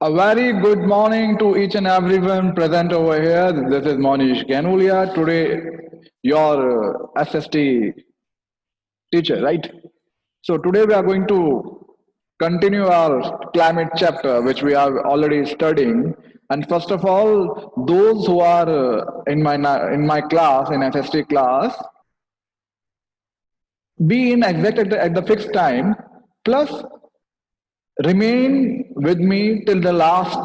A very good morning to each and everyone present over here. This is Monish Ganulia. Today, your SST teacher, right? So today we are going to continue our climate chapter, which we are already studying. And first of all, those who are in my class, in SST class, be in exact at the fixed time. Plus, remain with me till the last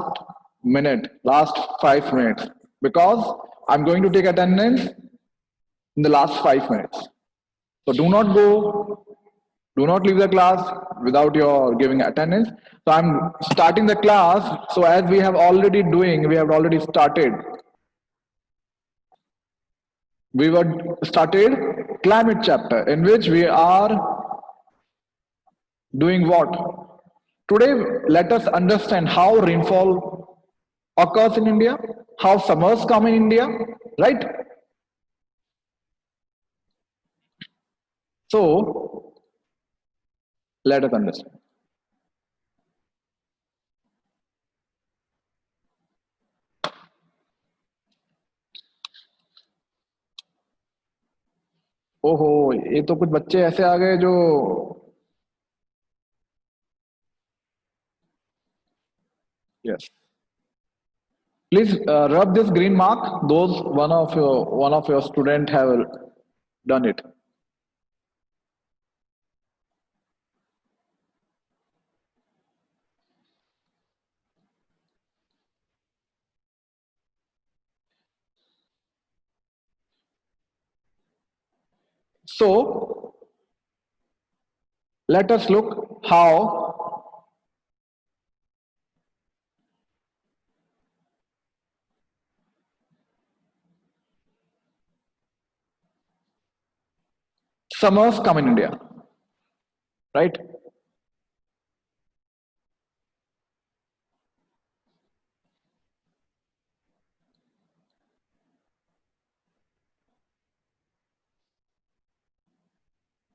5 minutes, because I'm going to take attendance in the last 5 minutes. So do not leave the class without your giving attendance. So I'm starting the class. So as we have already started. We were started climate chapter in which we are doing what? Today, let us understand how rainfall occurs in India, how summers come in India, right? So, let us understand. ओहो, ये तो कुछ बच्चे ऐसे आ गए जो yes. Please rub this green mark. Those one of your student have done it. So let us look how summers come in India, right?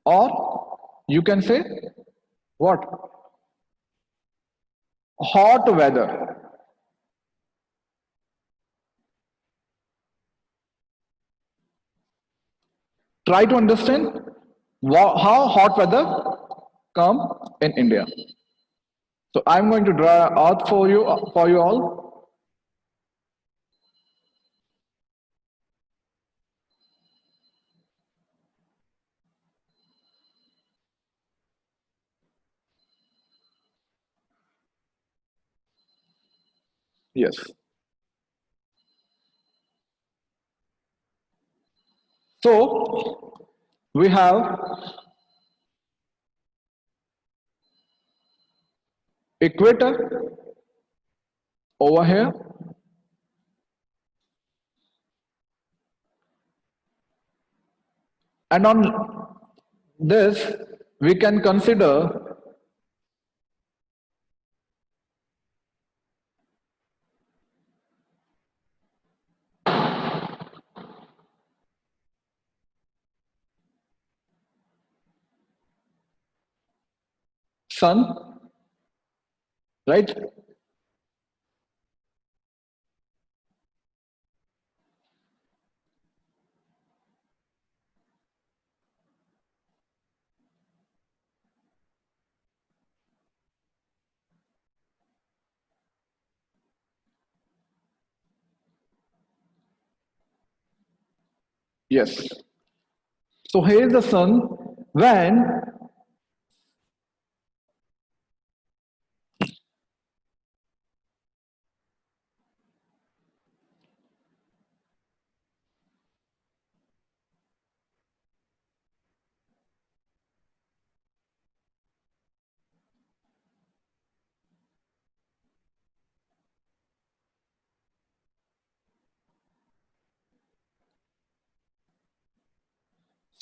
Or you can say what? Hot weather. Try to understand how hot weather come in India. So I'm going to draw out for you all. Yes. So we have equator over here, and on this we can consider sun, right? Yes. So here is the sun. When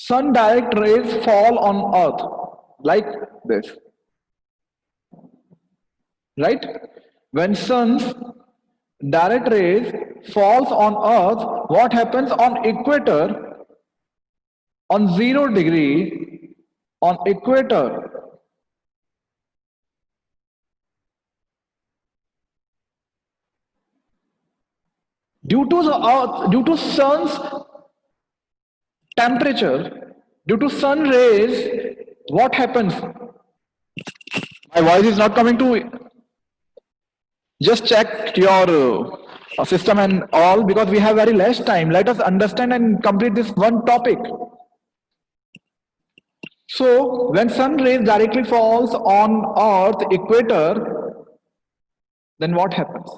sun direct rays fall on earth like this, right? When sun's direct rays falls on earth, what happens on equator, on 0 degree, on equator, due to sun's temperature, due to sun rays, what happens? My voice is not coming to. Just check your system and all, because we have very less time. Let us understand and complete this one topic. So when sun rays directly falls on earth equator, then what happens?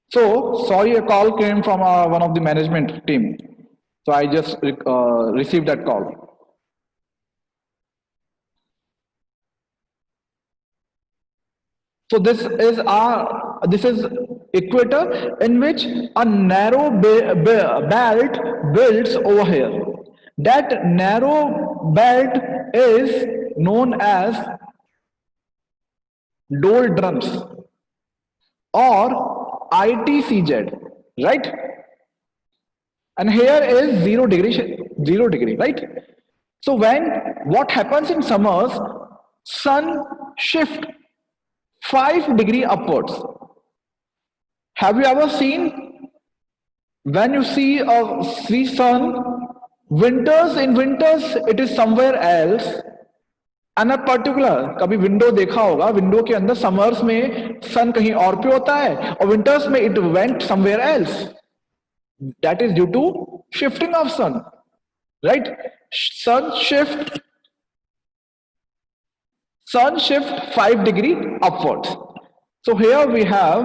So sorry, a call came from one of the management team. So I just received that call. So this is equator in which a narrow belt builds over here. That narrow belt is known as doldrums or ITCZ, right? And here is 0 degree, right? So what happens in summers, sun shift 5 degree upwards. Have you ever seen, when you see sun, in winters it is somewhere else, and a particular, कभी window देखा होगा, window के अंदर summers में सन कहीं और पे होता है और विंटर्स में it went somewhere else. That is due to shifting of sun, right? Sun shift 5 degree upwards. So here we have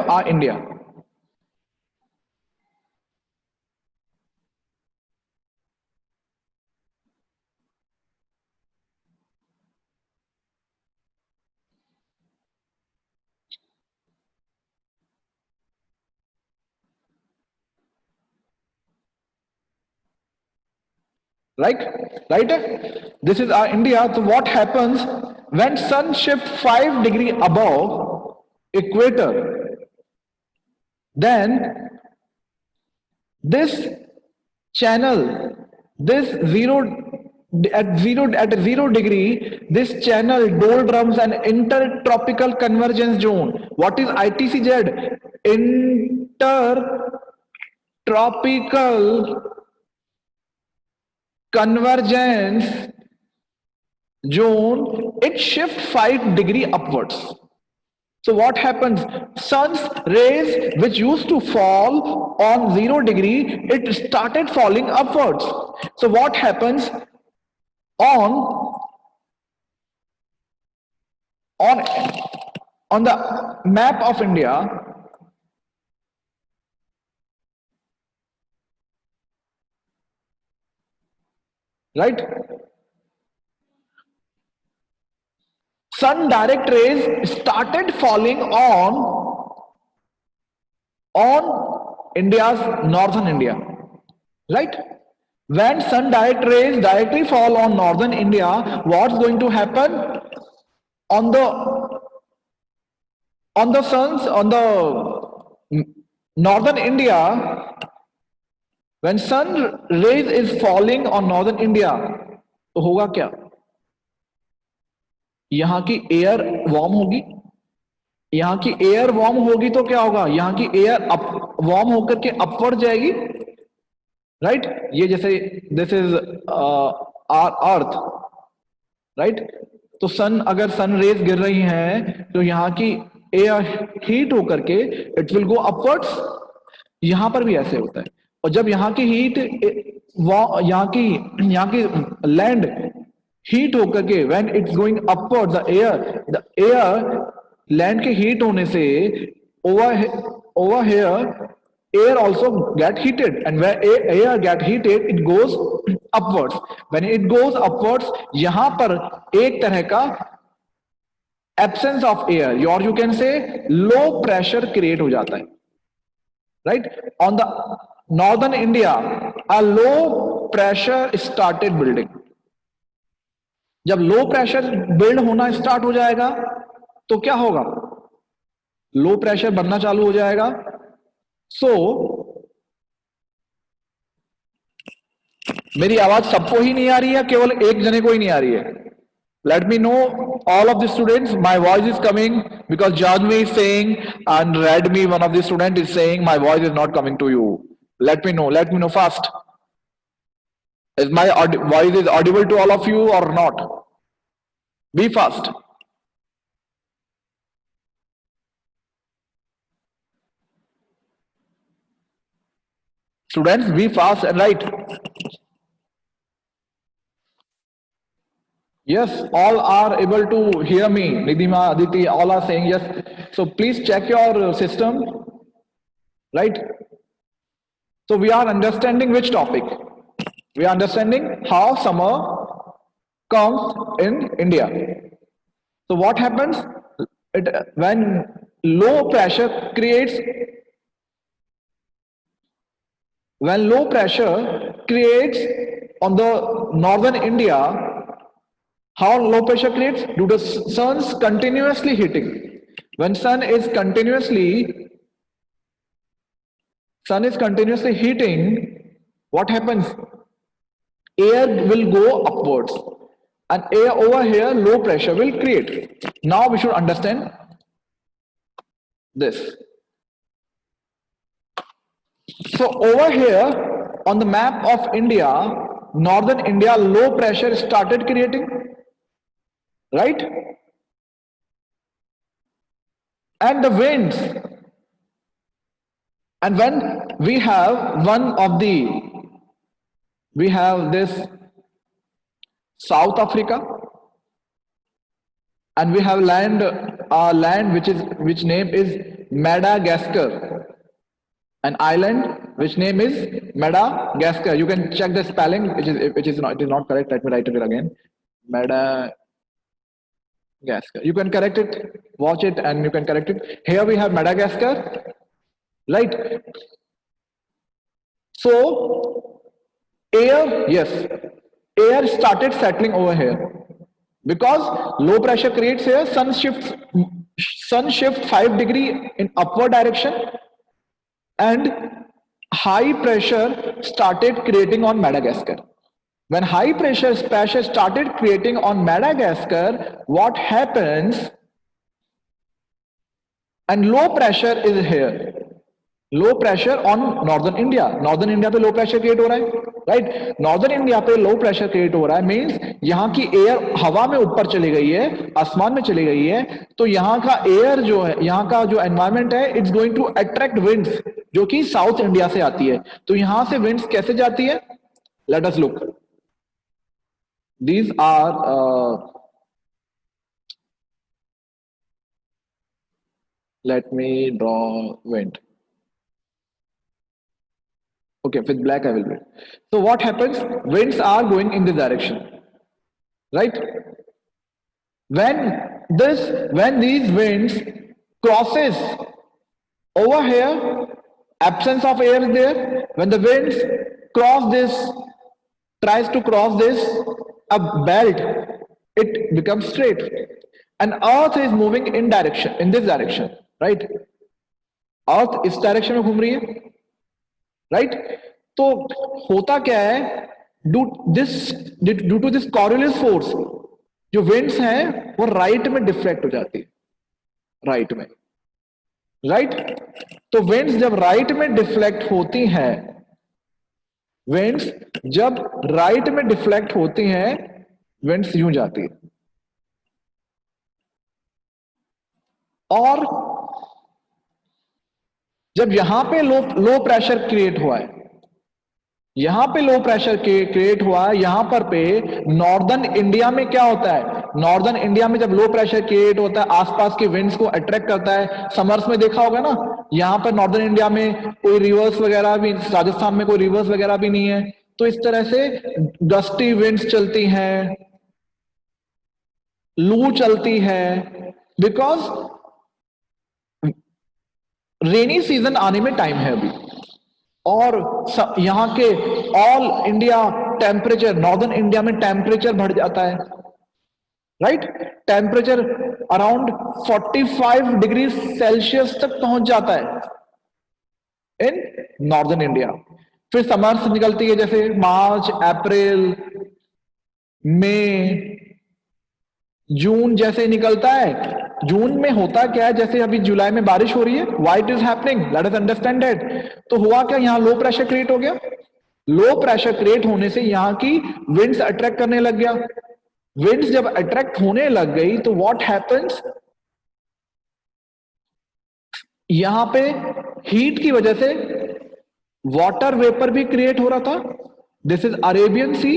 our India. Right? This is our India. So what happens when sun shift 5 degree above equator? Then this channel, at 0 degree, this channel doldrums an intertropical convergence zone. What is ITCZ? Intertropical convergence zone. It shifts 5 degree upwards. So what happens? Sun's rays which used to fall on 0 degree, it started falling upwards. So what happens on the map of India? Right? Sun direct rays started falling on India's northern India, right? When sun direct rays directly fall on northern India, what's going to happen on the northern India? When sun rays is falling on northern India, तो होगा क्या? यहाँ की air warm होगी, यहाँ की air warm होगी तो क्या होगा? यहाँ की एयर वार्म होकर के अपवर्ड जाएगी, राइट? ये जैसे दिस इज अर्थ, राइट? तो अगर सन रेज गिर रही हैं तो यहाँ की एयर हीट होकर के इट विल गो अपवर्ड्स. यहां पर भी ऐसे होता है. और जब यहाँ की हीट यहाँ की लैंड हीट होकर के when it's going upward the air land के हीट होने से over here air also get heated, and where air get heated it goes upwards. When it goes upwards, यहां पर एक तरह का absence of air, or you can say low pressure create हो जाता है, right? On the northern India a low pressure started building. जब low pressure build होना स्टार्ट हो जाएगा तो क्या होगा, लो प्रेशर बनना चालू हो जाएगा. सो मेरी आवाज सबको ही नहीं आ रही है, केवल एक जने को ही नहीं आ रही है? Let me know, all of the students, my voice is coming, because Janvi is saying and Redmi, one of the student is saying my voice is not coming to you. Let me know fast. Is my voice is audible to all of you or not? Be fast. Students, be fast and right. Yes, all are able to hear me. Nidima, Aditi, all are saying yes. So please check your system, right? So we are understanding which topic? We are understanding how summer comes in India. So what happens? When low pressure creates, on the northern India, how low pressure creates? Due to sun's continuously hitting. When sun is continuously heating, what happens? Air will go upwards, and air over here low pressure will create. Now we should understand this. So over here on the map of India, northern India low pressure started creating, right? And the winds, and when we have this South Africa, and we have land which name is Madagascar, an island which name is Madagascar. You can check the spelling, it is not correct. Let me write it again. Madagascar. You can correct it, watch it, and you can correct it. Here we have Madagascar, right? So air started settling over here because low pressure creates here. Sun shifts 5 degrees in upward direction, and high pressure started creating on Madagascar. When high pressure started creating on Madagascar, what happens? And low pressure is here. Low pressure on northern India. Northern India पे low pressure create हो रहा है, right? Northern India पे low pressure create हो रहा है means यहाँ की air हवा में ऊपर चली गई है, आसमान में चली गई है, तो यहाँ का air जो है, यहाँ का जो environment है, it's going to attract winds जो कि South India से आती है. तो यहाँ से winds कैसे जाती है? Let us look. These are let me draw wind. Okay, with black I will do it. So what happens? Winds are going in this direction, right? When these winds crosses over here, absence of air is there. When the winds tries to cross this a belt, it becomes straight, and Earth is moving in this direction, right? Earth इस direction में घूम रही है, right? तो होता क्या है? Due to this Coriolis force, जो winds हैं वो right में deflect हो जाती है, right में, right? तो winds जब right में deflect होती हैं, winds जब right में deflect होती हैं, winds यूं जाती है. और जब यहां पे लो प्रेशर क्रिएट हुआ है, यहां पे लो प्रेशर क्रिएट हुआ है, यहां पर पे नॉर्दर्न इंडिया में क्या होता है, नॉर्दर्न इंडिया में जब लो प्रेशर क्रिएट होता है आसपास के विंड्स को अट्रैक्ट करता है। समर्स में देखा होगा ना, यहां पर नॉर्दर्न इंडिया में कोई रिवर्स वगैरह भी, राजस्थान में कोई रिवर्स वगैरह भी नहीं है, तो इस तरह से गस्टी विंड्स चलती हैं, लू चलती है, बिकॉज रेनी सीजन आने में टाइम है अभी। और यहां के all India temperature, northern India में टेम्परेचर बढ़ जाता है, right. Temperature around 45 degree Celsius तक पहुंच जाता है इन नॉर्दर्न इंडिया। फिर समर्स निकलती है, जैसे मार्च, अप्रैल, मई, जून जैसे निकलता है। जून में होता क्या है, जैसे अभी जुलाई में बारिश हो रही है, why it is happening, let us understand that. तो हुआ क्या, यहां लो प्रेशर क्रिएट हो गया। लो प्रेशर क्रिएट होने से यहां की विंड्स अट्रैक्ट करने लग गया। विंड्स जब अट्रैक्ट होने लग गई तो व्हाट हैपेंस, यहां पे हीट की वजह से वाटर वेपर भी क्रिएट हो रहा था। This is Arabian Sea,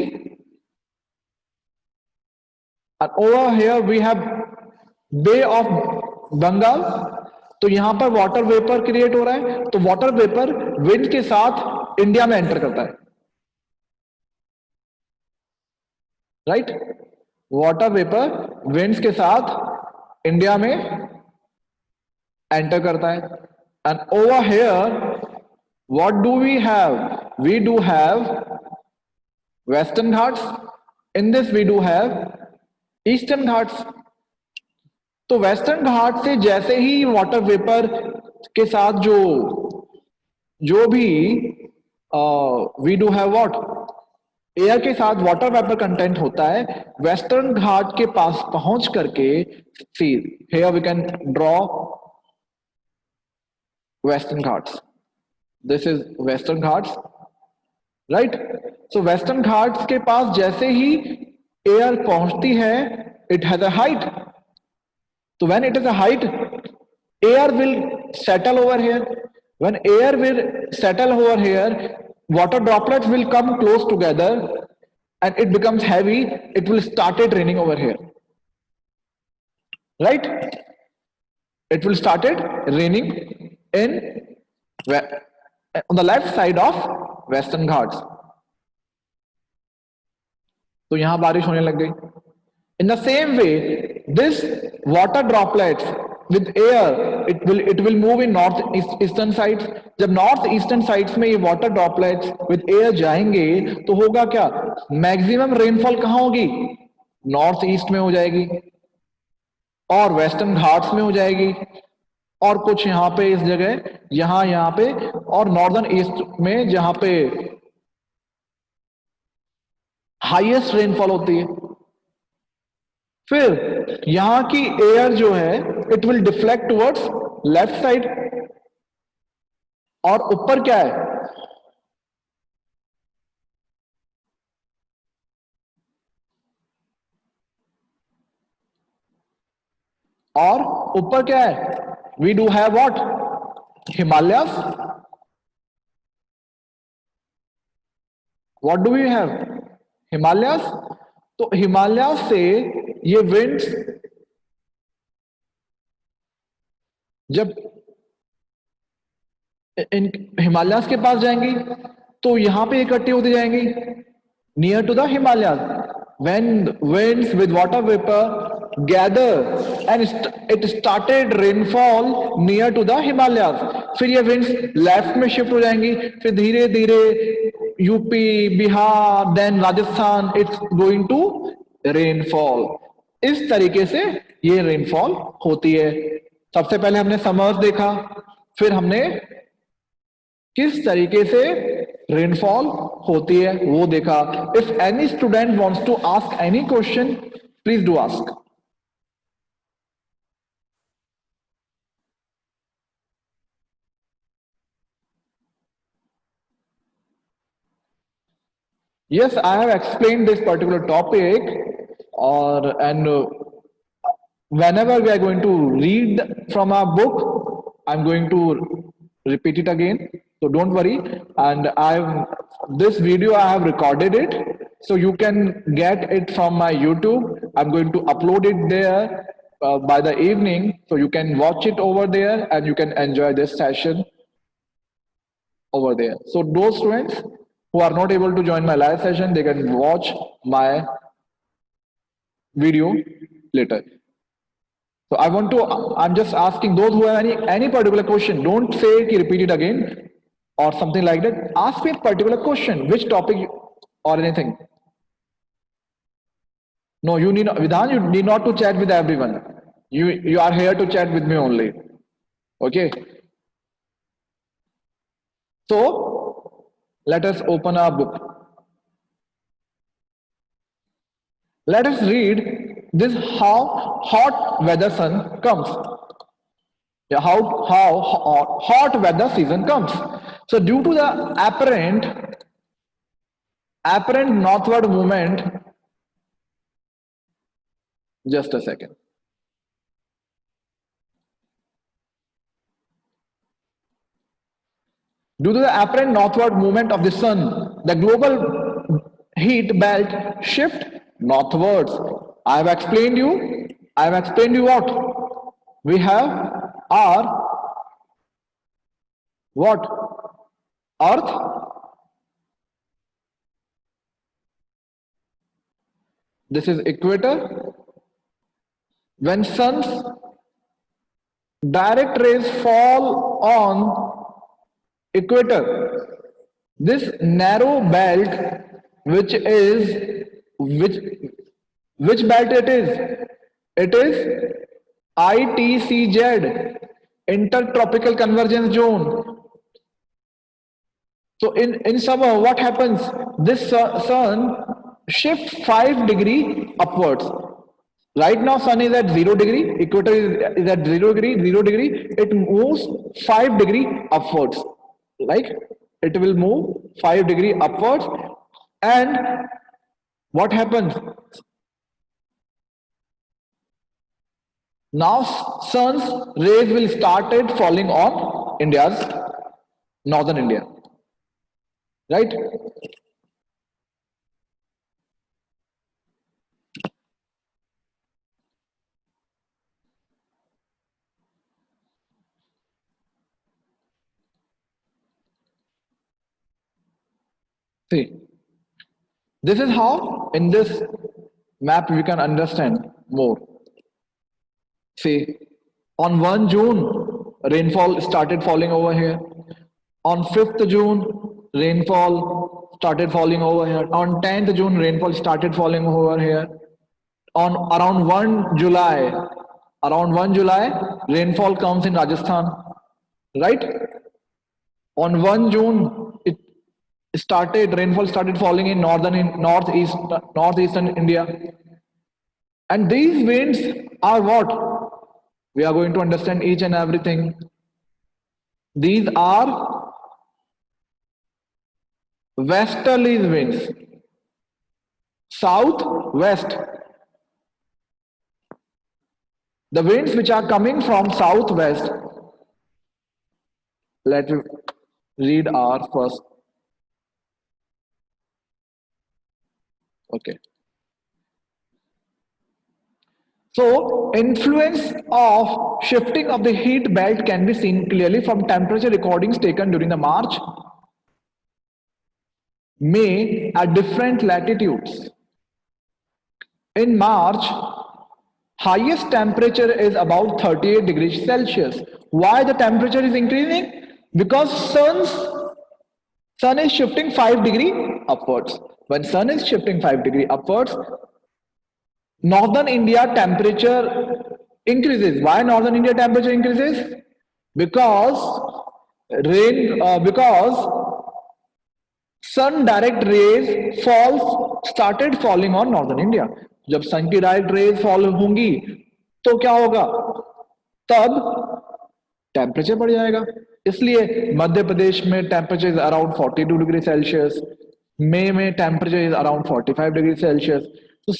and over here we have Bay of Bengal. तो यहां पर वाटर वेपर क्रिएट हो रहा है, तो वाटर वेपर विंड के साथ इंडिया में एंटर करता है, राइट। वाटर वेपर विंड्स के साथ इंडिया में एंटर करता है। And over here what do we have, we do have Western Ghats, in this we do have Eastern Ghats. तो वेस्टर्न घाट से जैसे ही वाटर वेपर के साथ जो भी we do have what, air के साथ वाटर वेपर कंटेंट होता है, वेस्टर्न घाट के पास पहुंच करके, see here we can draw Western Ghats, this is Western Ghats, right. So Western Ghats के पास जैसे ही एयर पहुंचती है, it has a height. So when it is a height, air will settle over here. When air will settle over here, water droplets will come close together and it becomes heavy. It will started raining over here, right? It will started raining in on the left side of Western Ghats. तो यहां बारिश होने लग गई। In the same way, this water droplets with air, it will move in north eastern sides. जब north eastern sides में ये water droplets with air जाएंगे तो होगा क्या, मैक्सिमम रेनफॉल कहां होगी, नॉर्थ ईस्ट में हो जाएगी और वेस्टर्न घाट्स में हो जाएगी, और कुछ यहां पे इस जगह, यहां पे, और नॉर्दर्न ईस्ट में जहां पे हाईएस्ट रेनफॉल होती है। फिर यहां की एयर जो है it will deflect towards left side, और ऊपर क्या है, और ऊपर क्या है, we do have what, Himalayas. What do we have, Himalayas. तो हिमालय से ये विंड्स जब इन हिमालयस के पास जाएंगी तो यहां पे इकट्ठी होती जाएंगी near to the Himalayas. when winds with water vapor gather and it started rainfall near to the Himalayas, फिर ये winds लेफ्ट में शिफ्ट हो जाएंगी, फिर धीरे धीरे UP, Bihar, then Rajasthan, it's going to rainfall. इस तरीके से ये रेनफॉल होती है। सबसे पहले हमने समर्स देखा, फिर हमने किस तरीके से रेनफॉल होती है वो देखा। If any student wants to ask any question, please do ask. Yes, I have explained this particular topic, or and whenever we are going to read from a book, I'm going to repeat it again. So don't worry. And this video I have recorded it, so you can get it from my YouTube. I'm going to upload it there by the evening, so you can watch it over there and you can enjoy this session over there. So those students who are not able to join my live session, they can watch my video later. So I want to, I'm just asking those who have any particular question, don't say ki repeat it again or something like that. Ask me a particular question, which topic or anything. No, you need not, Vidhan, you need not to chat with everyone. You are here to chat with me only. Okay. So let us open our book. Let us read this how hot weather sun comes. Yeah, how hot weather season comes. So due to the apparent northward movement, just a second. Due to the apparent northward movement of the sun, the global heat belt shift northwards. I have explained you what? We have our what? Earth. This is equator. When sun's direct rays fall on equator, this narrow belt, which is which belt it is? It is ITCZ, intertropical convergence zone. So in summer, what happens? This sun shifts 5 degree upwards. Right now, sun is at 0 degree, equator is at 0 degree. It moves 5 degree upwards. Like it will move 5 degree upwards, and what happens? Now, sun's rays will started falling on India's northern India, right? See, this is how in this map we can understand more. See, on 1 June, rainfall started falling over here. On 5th June, rainfall started falling over here. On 10th June, rainfall started falling over here. On around 1 July, rainfall comes in Rajasthan, right? On 1 June, rainfall started falling in northeastern India. And these winds are what? We are going to understand each and everything. These are westerly winds, southwest. The winds which are coming from southwest. Let's read our first. Okay. So, influence of shifting of the heat belt can be seen clearly from temperature recordings taken during the March, May at different latitudes. In March, highest temperature is about 38 degrees Celsius. Why the temperature is increasing? Because sun is shifting 5 degree upwards. When sun is shifting 5 degree upwards, northern India temperature increases. Why northern India temperature increases? Because sun direct rays started falling on northern India. जब sun की direct rays fall होंगी तो क्या होगा? तब temperature बढ़ जाएगा. इसलिए मध्य प्रदेश में temperature is around 42 degree Celsius, मई में temperature is around 45 degree Celsius. So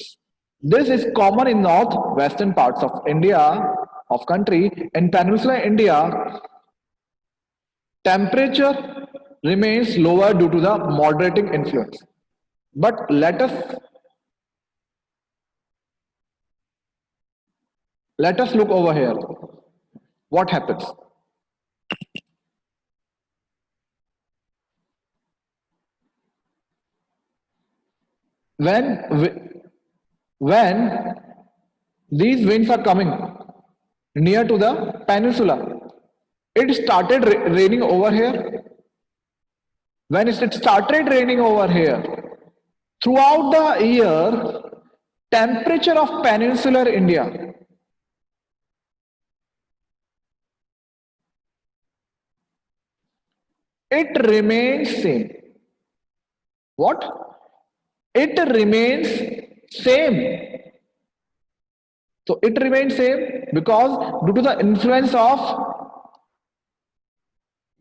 this is common in northwestern parts of India, of country. In peninsular India, temperature remains lower due to the moderating influence. But let us look over here. What happens? When when these winds are coming near to the peninsula, it started raining over here. When it started raining over here, throughout the year, temperature of peninsular India, it remains same. What? It remains same. So it remains same because due to the influence of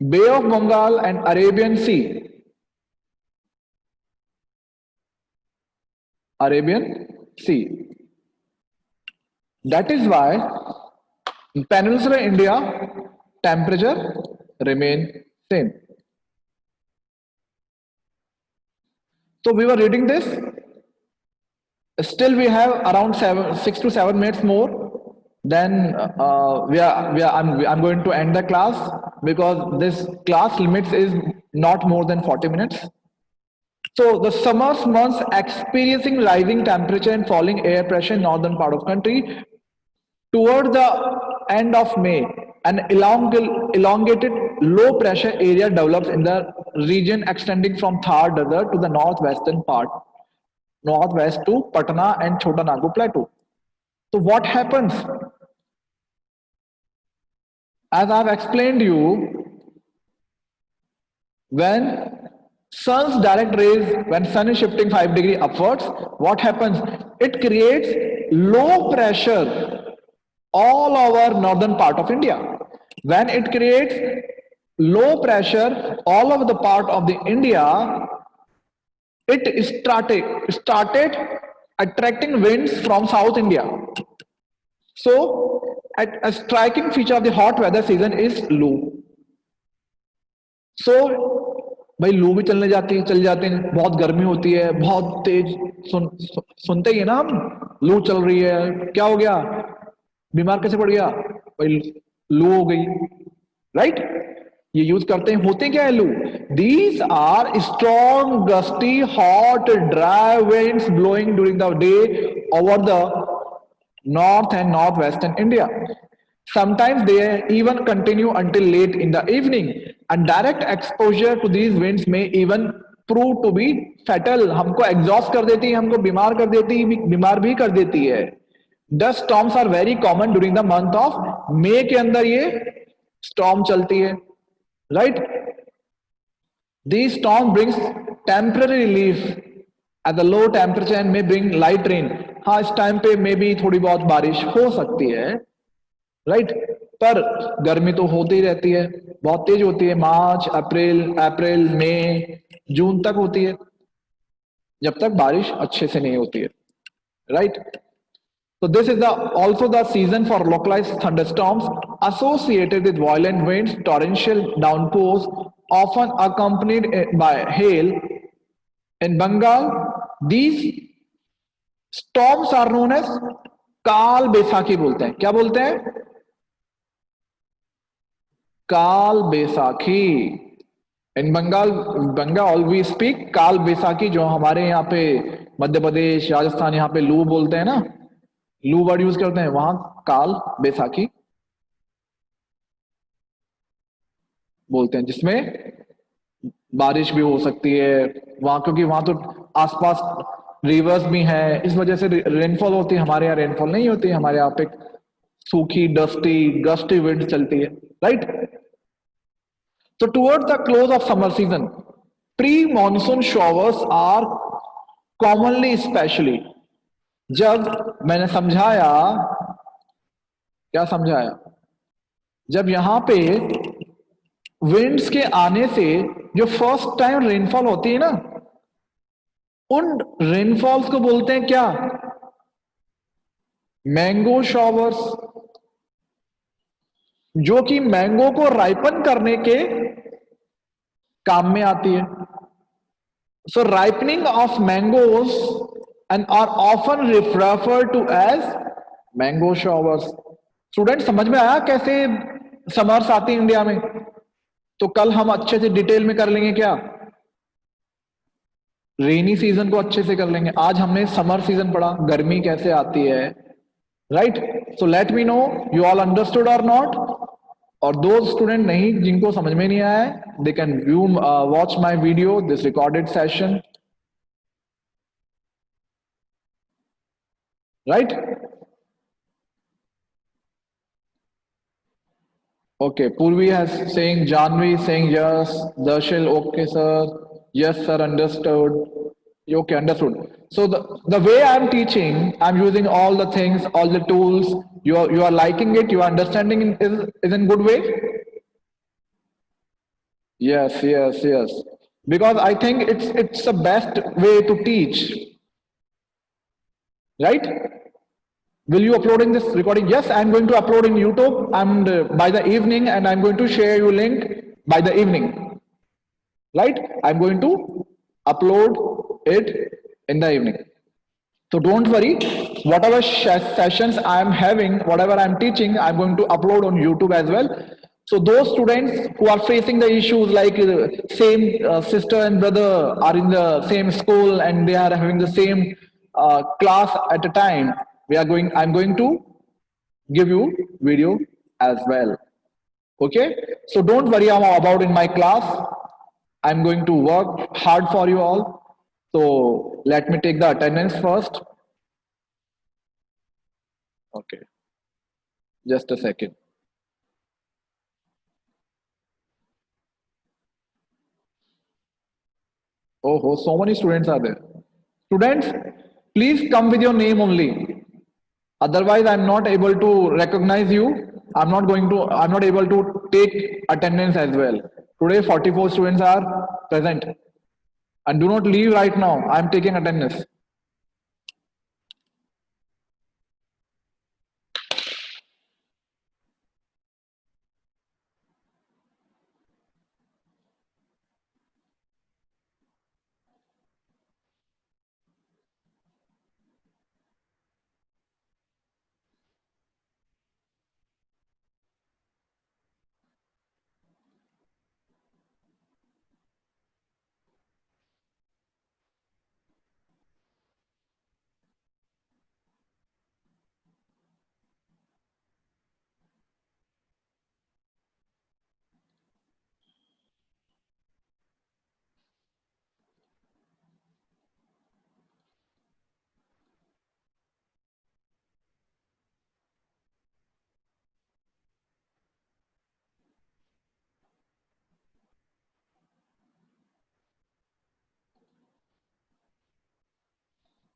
Bay of Bengal and Arabian Sea, that is why in peninsular India temperature remain same. So we were reading this. Still, we have around 6 to 7 minutes more. Then I'm going to end the class because this class limits is not more than 40 minutes. So the summer months experiencing rising temperature and falling air pressure in northern part of country. Toward the end of May, an elongated low pressure area develops in the region extending from Thar Desert to the northwestern part, northwest to Patna and Chota Nagpur Plateau. So what happens? As I've explained you, when sun's direct rays, when sun is shifting 5 degrees upwards, what happens? It creates low pressure all over northern part of India. When it creates low pressure all over the part of the India, it started attracting winds from South India. So a striking feature of the hot weather season is loo. So भाई लू भी चल जाते हैं, बहुत गर्मी होती है, बहुत तेज सुनते ही है ना हम, लू चल रही है, क्या हो गया, बीमार कैसे पड़ गया भाई, लू हो गई, राइट? ये यूज करते हैं, होते क्या है loo? These are strong gusty hot dry winds blowing during the day over the north and northwestern India. Sometimes they even continue until late in the evening, and direct exposure to these winds may even prove to be fatal. हमको exhaust कर देती है, हमको बीमार भी कर देती है. Dust storms are very common during the month of May के अंदर ये storm चलती है, right? These storm brings temporary relief at the low temperature and may bring light rain. हाँ, इस टाइम पे मे भी थोड़ी बहुत बारिश हो सकती है, राइट? पर गर्मी तो होती ही रहती है, बहुत तेज होती है, मार्च अप्रैल मई जून तक होती है, जब तक बारिश अच्छे से नहीं होती है, right? So this is also the season for localized thunderstorms associated with violent winds, torrential downpours, often accompanied by hail. In Bengal, these storms are known as काल बैसाखी बोलते हैं. क्या बोलते हैं? काल बैसाखी. इन बंगाल वी स्पीक काल बैसाखी. जो हमारे यहाँ पे मध्य प्रदेश, राजस्थान, यहाँ पे लू बोलते हैं ना, लू वर्ड यूज करते हैं, वहां काल बैसाखी बोलते हैं, जिसमें बारिश भी हो सकती है वहां, क्योंकि वहां तो आसपास रिवर्स भी है, इस वजह से रेनफॉल होती है. हमारे यहाँ रेनफॉल नहीं होती, हमारे यहाँ पे सूखी गस्टी विंड चलती है, राइट? तो toward the close of summer season, pre monsoon showers are commonly, specially जब मैंने समझाया, क्या समझाया? जब यहां पे विंड्स के आने से जो फर्स्ट टाइम रेनफॉल होती है ना, उन रेनफॉल्स को बोलते हैं क्या? Mango showers. जो कि मैंगो को राइपन करने के काम में आती है. So ripening of mangoes and are often referred to as mango showers. Student समझ में आया कैसे समर्स आती है इंडिया में? तो कल हम अच्छे से डिटेल में कर लेंगे क्या? रेनी सीजन को अच्छे से कर लेंगे. आज हमने समर सीजन पढ़ा, गर्मी कैसे आती है, right? So let me know you all understood और नॉट. और दो स्टूडेंट नहीं जिनको समझ में नहीं आया है, they can view watch my video this recorded session, right? Okay, Purvi has saying, Janvi saying yes, Darshil, okay sir, yes sir, understood. Okay, understood. So the way I'm teaching, I'm using all the things, all the tools. You are liking it, you are understanding it is in good way. Yes, yes, yes. Because I think it's the best way to teach, right? Will you uploading this recording? Yes, I'm going to upload in YouTube and by the evening, and I'm going to share you link by the evening, right? I'm going to upload it in the evening. So don't worry, whatever sessions I'm having, whatever I'm teaching, I'm going to upload on YouTube as well. So those students who are facing the issues like same sister and brother are in the same school and they are having the same class at a time, I'm going to give you video as well. Okay, so don't worry about in my class. I'm going to work hard for you all. So let me take the attendance first. Okay, just a second. Oh, so many students are there. Students, please come with your name only. Otherwise, I'm not able to recognize you. I'm not able to take attendance as well. Today, 44 students are present. And do not leave right now. I'm taking attendance.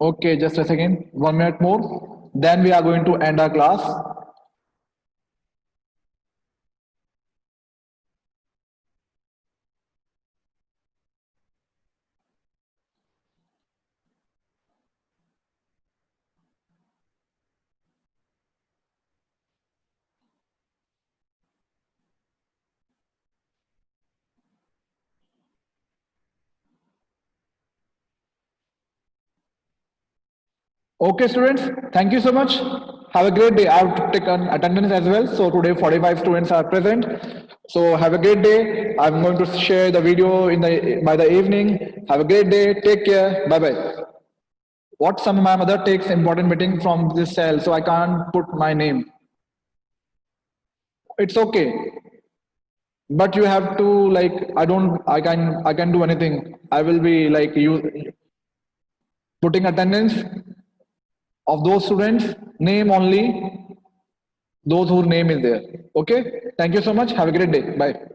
Okay, just a second. 1 minute more. Then we are going to end our class. Okay, students, thank you so much. Have a great day. I have taken attendance as well. So today 45 students are present. So have a great day. I'm going to share the video in the by the evening. Have a great day. Take care. Bye bye. What some my mother takes important meeting from this cell, so I can't put my name. It's okay. But you have to like I can do anything. I will be like you putting attendance of those students, name only those whose name is there. Okay, thank you so much. Have a great day. Bye.